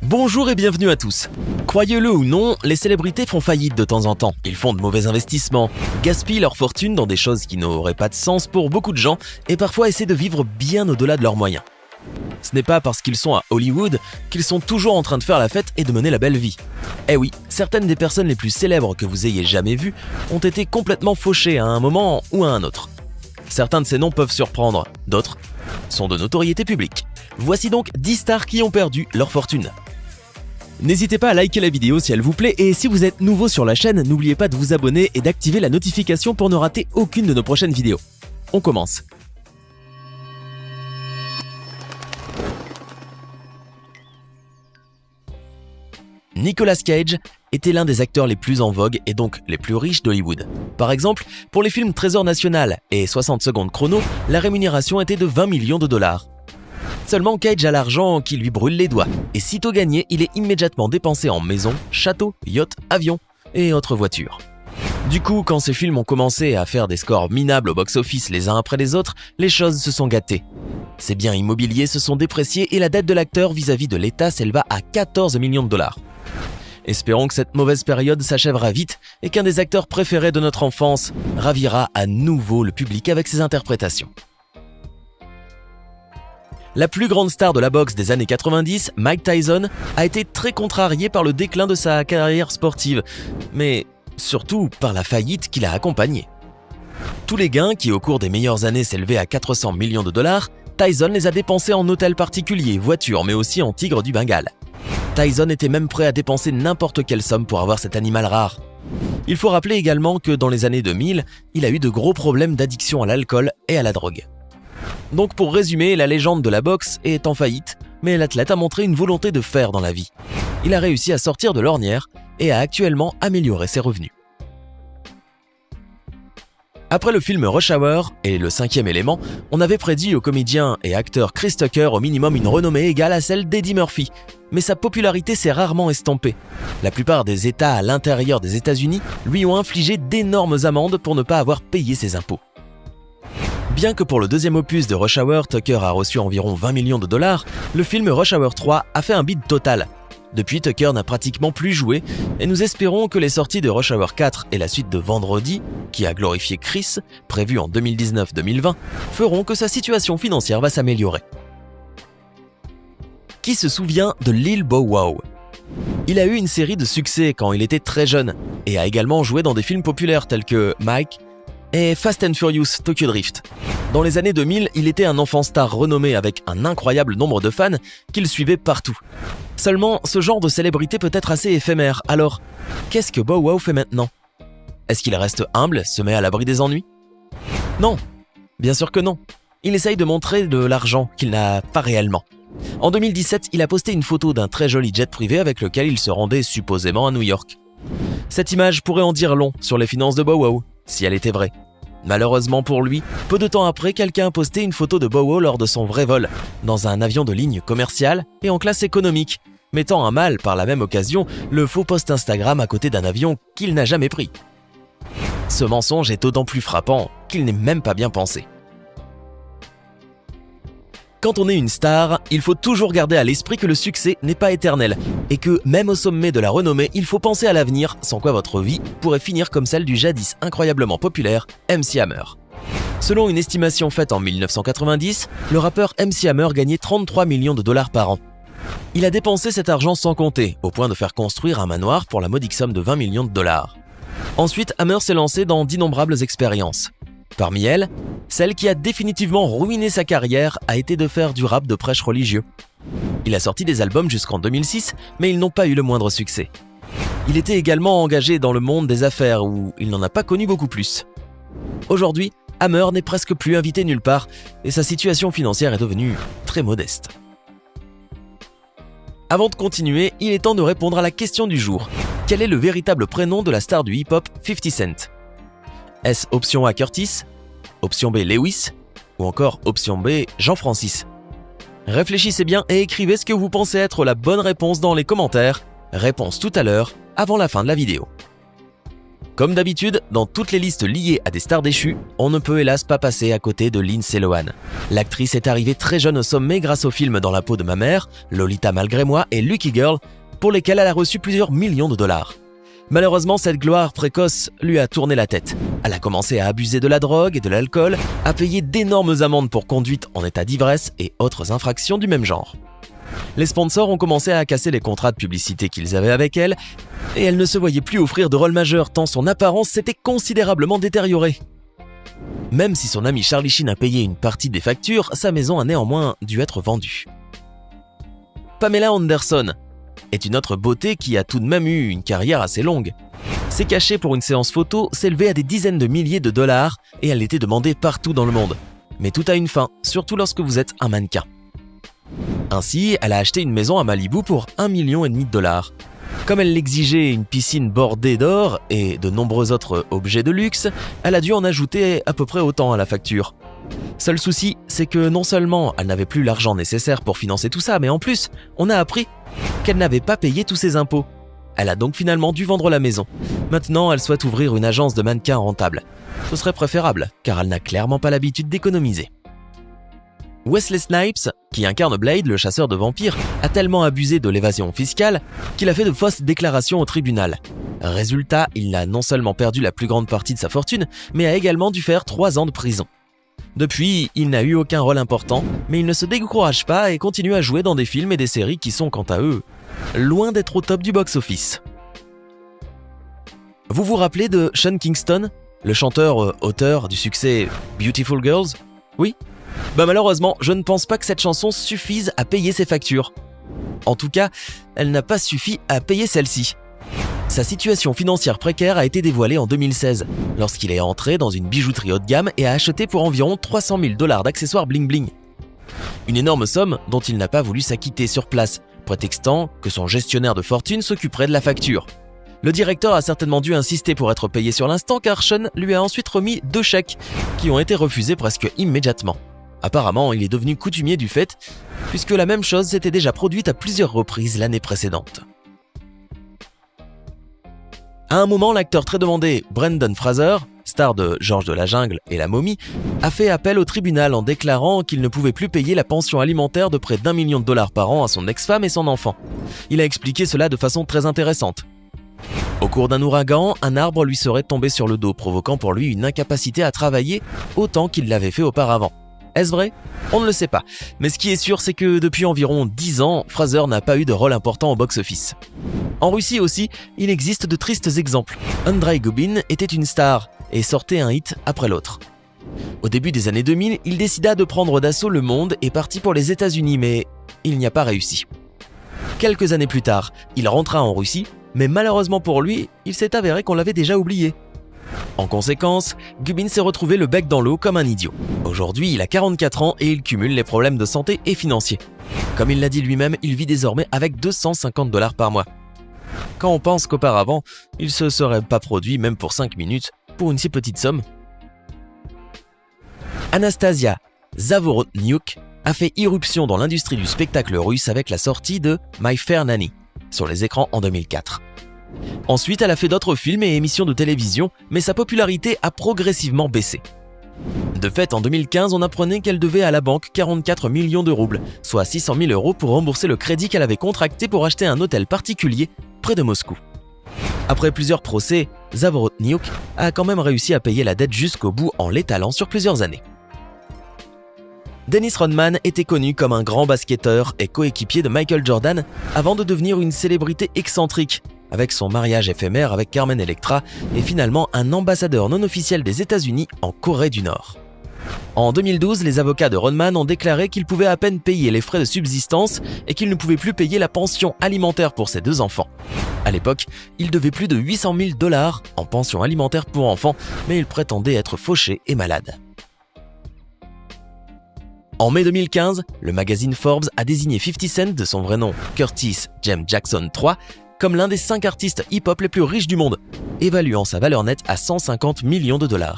Bonjour et bienvenue à tous. Croyez-le ou non, les célébrités font faillite de temps en temps. Ils font de mauvais investissements, gaspillent leur fortune dans des choses qui n'auraient pas de sens pour beaucoup de gens et parfois essaient de vivre bien au-delà de leurs moyens. Ce n'est pas parce qu'ils sont à Hollywood qu'ils sont toujours en train de faire la fête et de mener la belle vie. Eh oui, certaines des personnes les plus célèbres que vous ayez jamais vues ont été complètement fauchées à un moment ou à un autre. Certains de ces noms peuvent surprendre, d'autres sont de notoriété publique. Voici donc 10 stars qui ont perdu leur fortune. N'hésitez pas à liker la vidéo si elle vous plaît et si vous êtes nouveau sur la chaîne, n'oubliez pas de vous abonner et d'activer la notification pour ne rater aucune de nos prochaines vidéos. On commence. Nicolas Cage était l'un des acteurs les plus en vogue et donc les plus riches d'Hollywood. Par exemple, pour les films Trésor National et 60 secondes chrono, la rémunération était de 20 millions de dollars. Seulement Cage a l'argent qui lui brûle les doigts, et sitôt gagné, il est immédiatement dépensé en maisons, châteaux, yachts, avions et autres voitures. Du coup, quand ces films ont commencé à faire des scores minables au box-office les uns après les autres, les choses se sont gâtées. Ses biens immobiliers se sont dépréciés et la dette de l'acteur vis-à-vis de l'État s'éleva à 14 millions de dollars. Espérons que cette mauvaise période s'achèvera vite et qu'un des acteurs préférés de notre enfance ravira à nouveau le public avec ses interprétations. La plus grande star de la boxe des années 90, Mike Tyson, a été très contrarié par le déclin de sa carrière sportive, mais surtout par la faillite qui l'a accompagné. Tous les gains, qui au cours des meilleures années s'élevaient à 400 millions de dollars, Tyson les a dépensés en hôtels particuliers, voitures, mais aussi en tigre du Bengale. Tyson était même prêt à dépenser n'importe quelle somme pour avoir cet animal rare. Il faut rappeler également que dans les années 2000, il a eu de gros problèmes d'addiction à l'alcool et à la drogue. Donc pour résumer, la légende de la boxe est en faillite, mais l'athlète a montré une volonté de faire dans la vie. Il a réussi à sortir de l'ornière et a actuellement amélioré ses revenus. Après le film Rush Hour et Le Cinquième Élément, on avait prédit au comédien et acteur Chris Tucker au minimum une renommée égale à celle d'Eddie Murphy, mais sa popularité s'est rarement estompée. La plupart des États à l'intérieur des États-Unis lui ont infligé d'énormes amendes pour ne pas avoir payé ses impôts. Bien que pour le deuxième opus de Rush Hour, Tucker a reçu environ 20 millions de dollars, le film Rush Hour 3 a fait un bid total. Depuis, Tucker n'a pratiquement plus joué et nous espérons que les sorties de Rush Hour 4 et la suite de Vendredi, qui a glorifié Chris, prévue en 2019-2020, feront que sa situation financière va s'améliorer. Qui se souvient de Lil Bow Wow ? Il a eu une série de succès quand il était très jeune et a également joué dans des films populaires tels que Mike et Fast and Furious Tokyo Drift. Dans les années 2000, il était un enfant star renommé avec un incroyable nombre de fans qui le suivaient partout. Seulement, ce genre de célébrité peut être assez éphémère, alors qu'est-ce que Bow Wow fait maintenant ? Est-ce qu'il reste humble, se met à l'abri des ennuis ? Non, bien sûr que non. Il essaye de montrer de l'argent qu'il n'a pas réellement. En 2017, il a posté une photo d'un très joli jet privé avec lequel il se rendait supposément à New York. Cette image pourrait en dire long sur les finances de Bow Wow, si elle était vraie. Malheureusement pour lui, peu de temps après, quelqu'un a posté une photo de Bow Wow lors de son vrai vol, dans un avion de ligne commerciale et en classe économique, mettant à mal par la même occasion le faux post Instagram à côté d'un avion qu'il n'a jamais pris. Ce mensonge est d'autant plus frappant qu'il n'est même pas bien pensé. Quand on est une star, il faut toujours garder à l'esprit que le succès n'est pas éternel et que, même au sommet de la renommée, il faut penser à l'avenir, sans quoi votre vie pourrait finir comme celle du jadis incroyablement populaire MC Hammer. Selon une estimation faite en 1990, le rappeur MC Hammer gagnait 33 millions de dollars par an. Il a dépensé cet argent sans compter, au point de faire construire un manoir pour la modique somme de 20 millions de dollars. Ensuite, Hammer s'est lancé dans d'innombrables expériences. Parmi elles, celle qui a définitivement ruiné sa carrière a été de faire du rap de prêche religieux. Il a sorti des albums jusqu'en 2006, mais ils n'ont pas eu le moindre succès. Il était également engagé dans le monde des affaires où il n'en a pas connu beaucoup plus. Aujourd'hui, Hammer n'est presque plus invité nulle part et sa situation financière est devenue très modeste. Avant de continuer, il est temps de répondre à la question du jour. Quel est le véritable prénom de la star du hip-hop 50 Cent ? Est-ce option A Curtis, option B Lewis ou encore option B Jean-Francis ? Réfléchissez bien et écrivez ce que vous pensez être la bonne réponse dans les commentaires. Réponse tout à l'heure, avant la fin de la vidéo. Comme d'habitude, dans toutes les listes liées à des stars déchues, on ne peut hélas pas passer à côté de Lindsay Lohan. L'actrice est arrivée très jeune au sommet grâce aux films Dans la peau de ma mère, Lolita malgré moi et Lucky Girl, pour lesquels elle a reçu plusieurs millions de dollars. Malheureusement, cette gloire précoce lui a tourné la tête. Elle a commencé à abuser de la drogue et de l'alcool, à payer d'énormes amendes pour conduite en état d'ivresse et autres infractions du même genre. Les sponsors ont commencé à casser les contrats de publicité qu'ils avaient avec elle, et elle ne se voyait plus offrir de rôle majeur tant son apparence s'était considérablement détériorée. Même si son ami Charlie Sheen a payé une partie des factures, sa maison a néanmoins dû être vendue. Pamela Anderson est une autre beauté qui a tout de même eu une carrière assez longue. Ses cachets pour une séance photo s'élevaient à des dizaines de milliers de dollars et elle était demandée partout dans le monde. Mais tout a une fin, surtout lorsque vous êtes un mannequin. Ainsi, elle a acheté une maison à Malibu pour 1,5 million de dollars. Comme elle l'exigeait une piscine bordée d'or et de nombreux autres objets de luxe, elle a dû en ajouter à peu près autant à la facture. Seul souci, c'est que non seulement elle n'avait plus l'argent nécessaire pour financer tout ça, mais en plus, on a appris qu'elle n'avait pas payé tous ses impôts. Elle a donc finalement dû vendre la maison. Maintenant, elle souhaite ouvrir une agence de mannequins rentable. Ce serait préférable, car elle n'a clairement pas l'habitude d'économiser. Wesley Snipes, qui incarne Blade, le chasseur de vampires, a tellement abusé de l'évasion fiscale qu'il a fait de fausses déclarations au tribunal. Résultat, il a non seulement perdu la plus grande partie de sa fortune, mais a également dû faire 3 ans de prison. Depuis, il n'a eu aucun rôle important, mais il ne se décourage pas et continue à jouer dans des films et des séries qui sont, quant à eux, loin d'être au top du box-office. Vous vous rappelez de Sean Kingston, le chanteur-auteur du succès Beautiful Girls ? Oui ? Malheureusement, je ne pense pas que cette chanson suffise à payer ses factures. En tout cas, elle n'a pas suffi à payer celle-ci. Sa situation financière précaire a été dévoilée en 2016, lorsqu'il est entré dans une bijouterie haut de gamme et a acheté pour environ 300 000 $ d'accessoires bling-bling. Une énorme somme dont il n'a pas voulu s'acquitter sur place, prétextant que son gestionnaire de fortune s'occuperait de la facture. Le directeur a certainement dû insister pour être payé sur l'instant car Sean lui a ensuite remis 2 chèques qui ont été refusés presque immédiatement. Apparemment, il est devenu coutumier du fait, puisque la même chose s'était déjà produite à plusieurs reprises l'année précédente. À un moment, l'acteur très demandé Brendan Fraser, star de Georges de la Jungle et La Momie, a fait appel au tribunal en déclarant qu'il ne pouvait plus payer la pension alimentaire de près d'1 million de dollars par an à son ex-femme et son enfant. Il a expliqué cela de façon très intéressante. Au cours d'un ouragan, un arbre lui serait tombé sur le dos, provoquant pour lui une incapacité à travailler autant qu'il l'avait fait auparavant. Est-ce vrai ? On ne le sait pas. Mais ce qui est sûr, c'est que depuis environ 10 ans, Fraser n'a pas eu de rôle important au box-office. En Russie aussi, il existe de tristes exemples. Andrei Gubin était une star et sortait un hit après l'autre. Au début des années 2000, il décida de prendre d'assaut le monde et partit pour les États-Unis, mais il n'y a pas réussi. Quelques années plus tard, il rentra en Russie, mais malheureusement pour lui, il s'est avéré qu'on l'avait déjà oublié. En conséquence, Gubin s'est retrouvé le bec dans l'eau comme un idiot. Aujourd'hui, il a 44 ans et il cumule les problèmes de santé et financiers. Comme il l'a dit lui-même, il vit désormais avec 250 $ par mois. Quand on pense qu'auparavant, il se serait pas produit même pour 5 minutes pour une si petite somme. Anastasia Zavorotniuk a fait irruption dans l'industrie du spectacle russe avec la sortie de My Fair Nanny sur les écrans en 2004. Ensuite, elle a fait d'autres films et émissions de télévision, mais sa popularité a progressivement baissé. De fait, en 2015, on apprenait qu'elle devait à la banque 44 millions de roubles, soit 600 000 € pour rembourser le crédit qu'elle avait contracté pour acheter un hôtel particulier près de Moscou. Après plusieurs procès, Zavorotniuk a quand même réussi à payer la dette jusqu'au bout en l'étalant sur plusieurs années. Dennis Rodman était connu comme un grand basketteur et coéquipier de Michael Jordan avant de devenir une célébrité excentrique, avec son mariage éphémère avec Carmen Electra et finalement un ambassadeur non officiel des États-Unis en Corée du Nord. En 2012, les avocats de Rodman ont déclaré qu'il pouvait à peine payer les frais de subsistance et qu'il ne pouvait plus payer la pension alimentaire pour ses 2 enfants. À l'époque, il devait plus de 800 000 $ en pension alimentaire pour enfants, mais il prétendait être fauché et malade. En mai 2015, le magazine Forbes a désigné 50 Cent, de son vrai nom Curtis James Jackson III, comme l'un des 5 artistes hip-hop les plus riches du monde, évaluant sa valeur nette à 150 millions de $.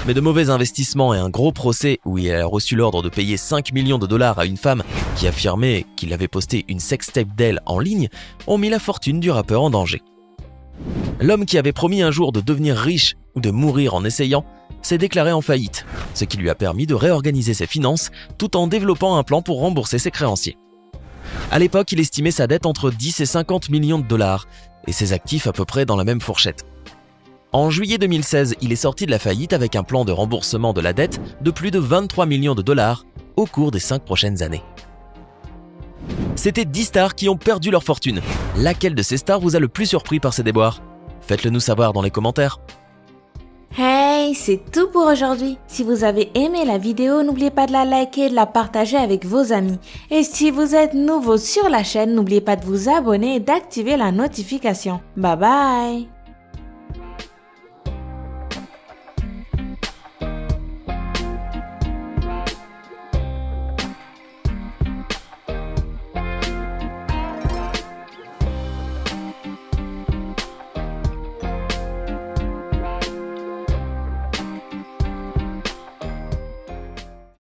Mais de mauvais investissements et un gros procès où il a reçu l'ordre de payer 5 millions de $ à une femme qui affirmait qu'il avait posté une sextape d'elle en ligne ont mis la fortune du rappeur en danger. L'homme qui avait promis un jour de devenir riche ou de mourir en essayant s'est déclaré en faillite, ce qui lui a permis de réorganiser ses finances tout en développant un plan pour rembourser ses créanciers. À l'époque, il estimait sa dette entre 10 et 50 millions de dollars et ses actifs à peu près dans la même fourchette. En juillet 2016, il est sorti de la faillite avec un plan de remboursement de la dette de plus de 23 millions de dollars au cours des 5 prochaines années. C'était 10 stars qui ont perdu leur fortune. Laquelle de ces stars vous a le plus surpris par ces déboires? Faites-le nous savoir dans les commentaires. Hey, c'est tout pour aujourd'hui. Si vous avez aimé la vidéo, n'oubliez pas de la liker et de la partager avec vos amis. Et si vous êtes nouveau sur la chaîne, n'oubliez pas de vous abonner et d'activer la notification. Bye bye!